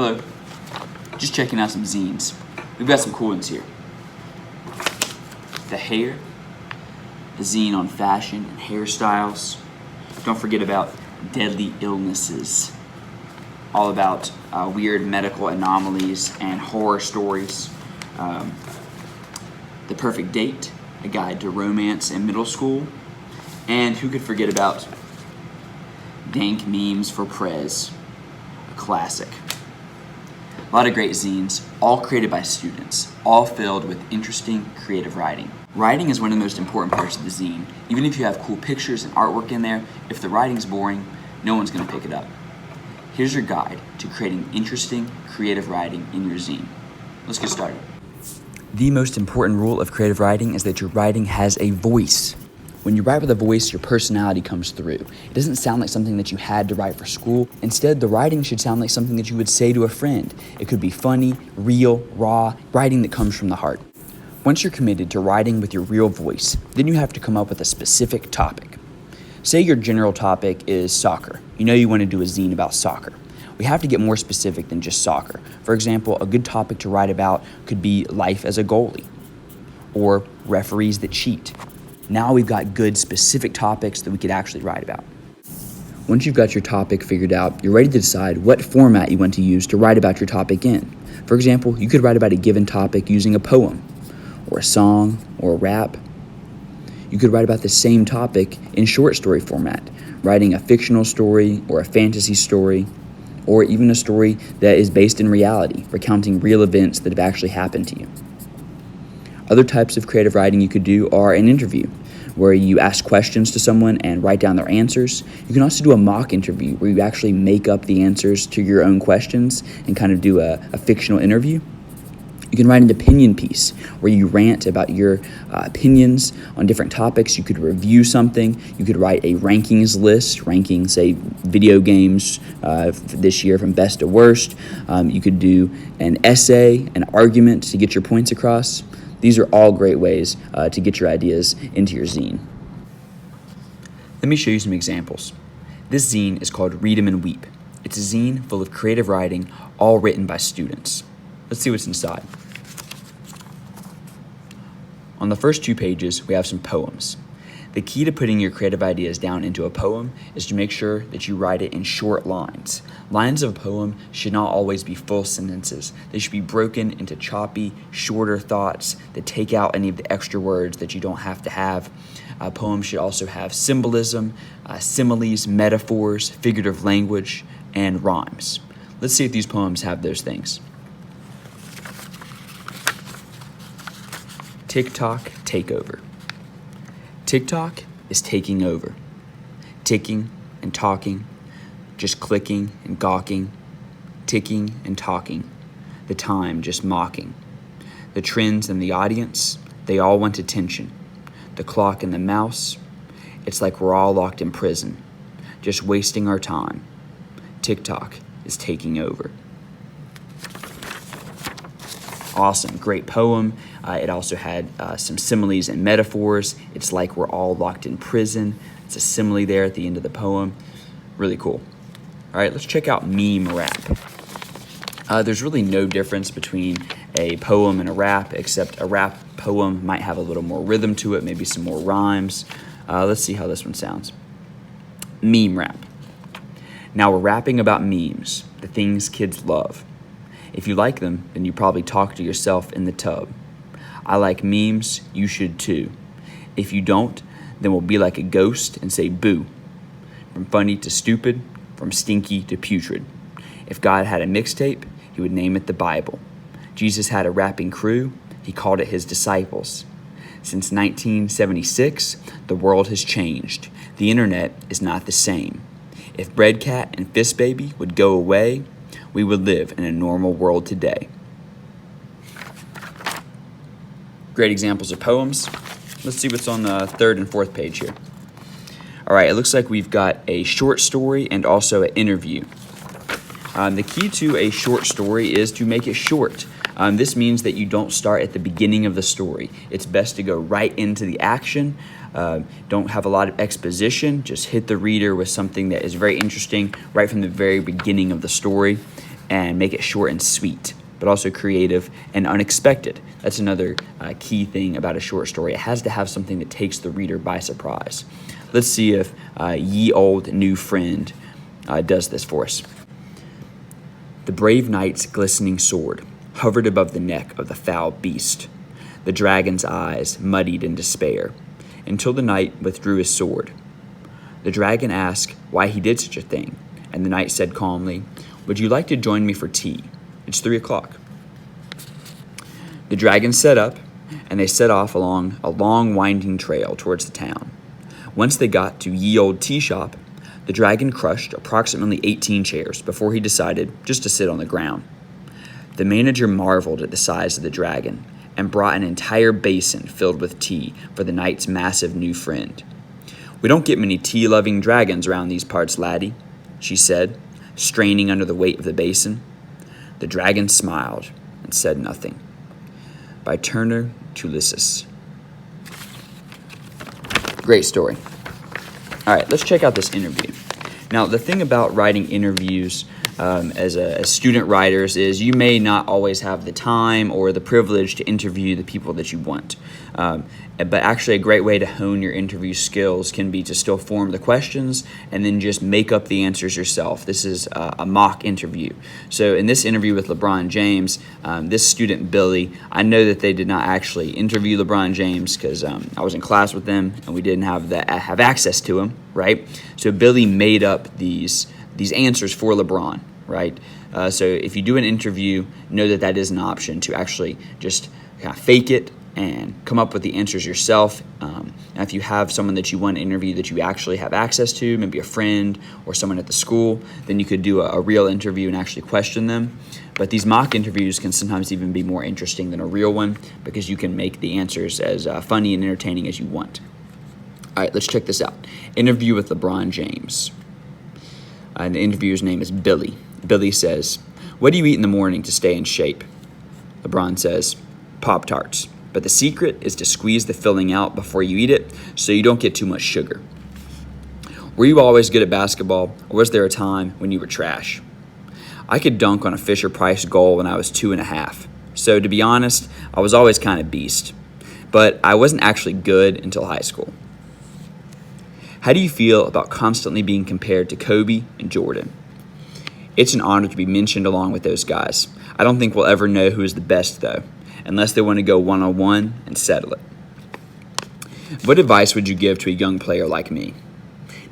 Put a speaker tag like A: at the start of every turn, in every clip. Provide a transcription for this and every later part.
A: Hello. Just checking out some zines. We've got some cool ones here. The Hair, a zine on fashion and hairstyles. Don't forget about deadly illnesses. All about weird medical anomalies and horror stories. The Perfect Date, a guide to romance in middle school. And who could forget about Dank Memes for Prez, a classic. A lot of great zines, all created by students, all filled with interesting, creative writing. Writing is one of the most important parts of the zine. Even if you have cool pictures and artwork in there, if the writing's boring, no one's going to pick it up. Here's your guide to creating interesting, creative writing in your zine. Let's get started. The most important rule of creative writing is that your writing has a voice. When you write with a voice, your personality comes through. It doesn't sound like something that you had to write for school. Instead, the writing should sound like something that you would say to a friend. It could be funny, real, raw, writing that comes from the heart. Once you're committed to writing with your real voice, then you have to come up with a specific topic. Say your general topic is soccer. You know you want to do a zine about soccer. We have to get more specific than just soccer. For example, a good topic to write about could be life as a goalie or referees that cheat. Now we've got good specific topics that we could actually write about. Once you've got your topic figured out, you're ready to decide what format you want to use to write about your topic in. For example, you could write about a given topic using a poem, or a song, or a rap. You could write about the same topic in short story format, writing a fictional story or a fantasy story, or even a story that is based in reality, recounting real events that have actually happened to you. Other types of creative writing you could do are an interview, where you ask questions to someone and write down their answers. You can also do a mock interview, where you actually make up the answers to your own questions and kind of do a fictional interview. You can write an opinion piece, where you rant about your opinions on different topics. You could review something. You could write a rankings list, ranking, say, video games this year from best to worst. You could do an essay, an argument to get your points across. These are all great ways to get your ideas into your zine. Let me show you some examples. This zine is called Read 'em and Weep. It's a zine full of creative writing, all written by students. Let's see what's inside. On the first 2 pages, we have some poems. The key to putting your creative ideas down into a poem is to make sure that you write it in short lines. Lines of a poem should not always be full sentences. They should be broken into choppy, shorter thoughts that take out any of the extra words that you don't have to have. A poem should also have symbolism, similes, metaphors, figurative language, and rhymes. Let's see if these poems have those things. TikTok takeover. TikTok is taking over. Ticking and talking, just clicking and gawking, ticking and talking, the time just mocking. The trends and the audience, they all want attention. The clock and the mouse, it's like we're all locked in prison, just wasting our time. TikTok is taking over. Awesome, great poem. It also had some similes and metaphors. It's like we're all locked in prison. It's a simile there at the end of the poem. Really cool. All right, let's check out meme rap. There's really no difference between a poem and a rap, except a rap poem might have a little more rhythm to it, maybe some more rhymes. Let's see how this one sounds. Meme rap. Now we're rapping about memes, the things kids love. If you like them, then you probably talk to yourself in the tub. I like memes, you should too. If you don't, then we'll be like a ghost and say boo. From funny to stupid, from stinky to putrid. If God had a mixtape, he would name it the Bible. Jesus had a rapping crew, he called it his disciples. Since 1976, the world has changed. The internet is not the same. If Breadcat and Fist Baby would go away, we would live in a normal world today. Great examples of poems. Let's see what's on the 3rd and 4th page here. All right, it looks like we've got a short story and also an interview. The key to a short story is to make it short. This means that you don't start at the beginning of the story. It's best to go right into the action. Don't have a lot of exposition. Just hit the reader with something that is very interesting right from the very beginning of the story. and make it short and sweet, but also creative and unexpected. That's another key thing about a short story. It has to have something that takes the reader by surprise. Let's see if Ye Old New Friend does this for us. The brave knight's glistening sword hovered above the neck of the foul beast, the dragon's eyes muddied in despair, until the knight withdrew his sword. The dragon asked why he did such a thing, and the knight said calmly, "Would you like to join me for tea? It's 3 o'clock." The dragon set up, and they set off along a long winding trail towards the town. Once they got to Ye Old Tea Shop, the dragon crushed approximately 18 chairs before he decided just to sit on the ground. The manager marveled at the size of the dragon and brought an entire basin filled with tea for the knight's massive new friend. "We don't get many tea-loving dragons around these parts, laddie," she said, straining under the weight of the basin. The dragon smiled and said nothing. By Turner Tullius. Great story. All right, let's check out this interview. Now, the thing about writing interviews as student writers is you may not always have the time or the privilege to interview the people that you want. But actually a great way to hone your interview skills can be to still form the questions and then just make up the answers yourself. This is a mock interview. So in this interview with LeBron James, this student Billy, I know that they did not actually interview LeBron James because I was in class with them and we didn't have access to him, right? So Billy made up these answers for LeBron, right? So if you do an interview, know that is an option to actually just kind of fake it and come up with the answers yourself. And if you have someone that you want to interview that you actually have access to, maybe a friend or someone at the school, then you could do a real interview and actually question them. But these mock interviews can sometimes even be more interesting than a real one because you can make the answers as funny and entertaining as you want. All right, let's check this out. Interview with LeBron James. And the interviewer's name is Billy. Billy says, "What do you eat in the morning to stay in shape?" LeBron says, "Pop-Tarts. But the secret is to squeeze the filling out before you eat it so you don't get too much sugar." "Were you always good at basketball, or was there a time when you were trash?" "I could dunk on a Fisher-Price goal when I was 2.5. So to be honest, I was always kind of beast. But I wasn't actually good until high school." "How do you feel about constantly being compared to Kobe and Jordan?" "It's an honor to be mentioned along with those guys. I don't think we'll ever know who is the best, though, unless they want to go one-on-one and settle it." "What advice would you give to a young player like me?"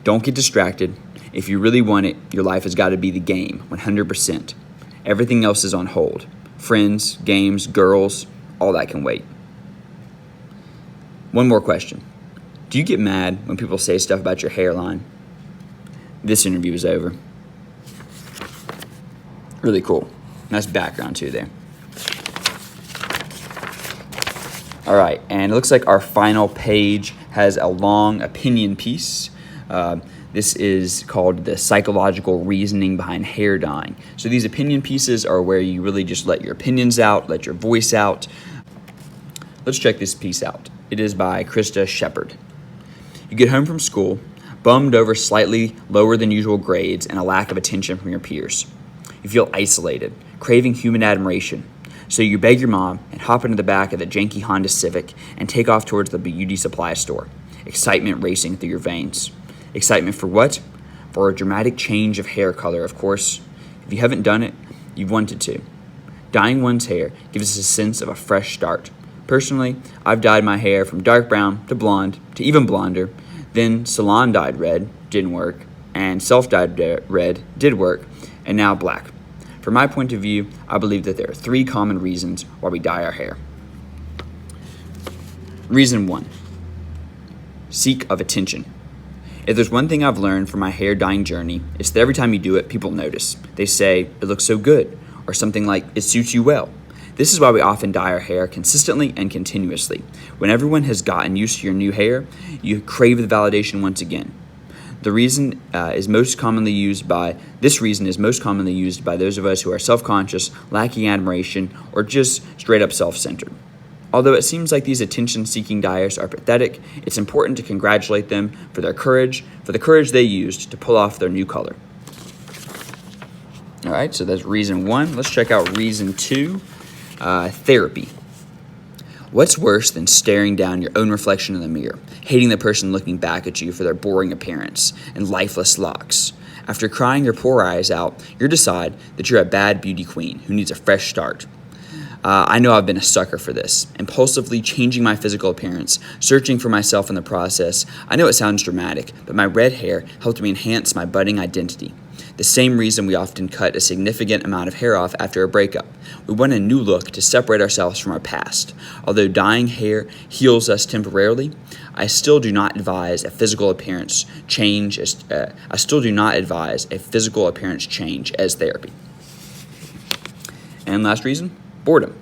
A: "Don't get distracted. If you really want it, your life has got to be the game, 100%. Everything else is on hold. Friends, games, girls, all that can wait." One more question. Do you get mad when people say stuff about your hairline? This interview is over. Really cool. Nice background too there. All right, and it looks like our final page has a long opinion piece. This is called the psychological reasoning behind hair dyeing. So these opinion pieces are where you really just let your opinions out, let your voice out. Let's check this piece out. It is by Krista Shepard. You get home from school, bummed over slightly lower than usual grades and a lack of attention from your peers. You feel isolated, craving human admiration. So you beg your mom and hop into the back of the janky Honda Civic and take off towards the beauty supply store, excitement racing through your veins. Excitement for what? For a dramatic change of hair color, of course. If you haven't done it, you've wanted to. Dyeing one's hair gives us a sense of a fresh start. Personally, I've dyed my hair from dark brown to blonde to even blonder, then salon-dyed red didn't work, and self-dyed red did work, and now black. From my point of view, I believe that there are 3 common reasons why we dye our hair. Reason 1, seek of attention. If there's one thing I've learned from my hair dyeing journey, it's that every time you do it, people notice. They say, "It looks so good," or something like, "It suits you well." This is why we often dye our hair consistently and continuously. When everyone has gotten used to your new hair, you crave the validation once again. This reason is most commonly used by those of us who are self-conscious, lacking admiration, or just straight up self-centered. Although it seems like these attention-seeking dyers are pathetic, it's important to congratulate them for the courage they used to pull off their new color. All right, so that's reason 1. Let's check out reason 2, therapy. What's worse than staring down your own reflection in the mirror, hating the person looking back at you for their boring appearance and lifeless locks? After crying your poor eyes out, you decide that you're a bad beauty queen who needs a fresh start. I know I've been a sucker for this, impulsively changing my physical appearance, searching for myself in the process. I know it sounds dramatic, but my red hair helped me enhance my budding identity. The same reason we often cut a significant amount of hair off after a breakup. We want a new look to separate ourselves from our past. Although dyeing hair heals us temporarily, I still do not advise a physical appearance change as therapy. And last reason, boredom.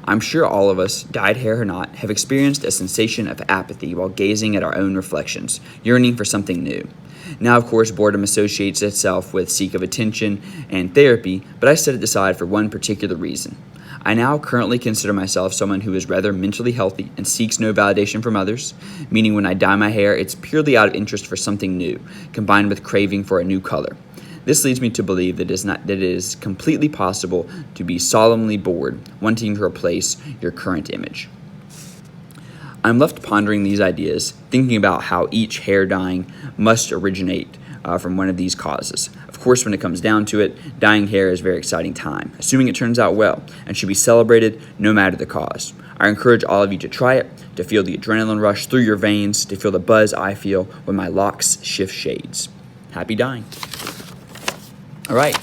A: I'm sure all of us, dyed hair or not, have experienced a sensation of apathy while gazing at our own reflections, yearning for something new. Now, of course, boredom associates itself with seek of attention and therapy, but I set it aside for one particular reason. I now currently consider myself someone who is rather mentally healthy and seeks no validation from others, meaning when I dye my hair, it's purely out of interest for something new, combined with craving for a new color. This leads me to believe that it is completely possible to be solemnly bored, wanting to replace your current image. I'm left pondering these ideas, thinking about how each hair dyeing must originate from one of these causes. Of course, when it comes down to it, dyeing hair is a very exciting time, assuming it turns out well, and should be celebrated no matter the cause. I encourage all of you to try it, to feel the adrenaline rush through your veins, to feel the buzz I feel when my locks shift shades. Happy dyeing. All right,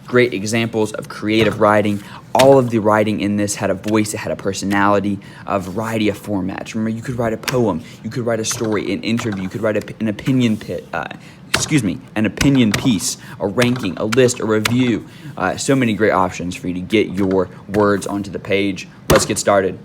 A: great examples of creative writing. All of the writing in this had a voice, it had a personality, a variety of formats. Remember, you could write a poem, you could write a story, an interview, you could write an opinion piece, a ranking, a list, a review. So many great options for you to get your words onto the page. Let's get started.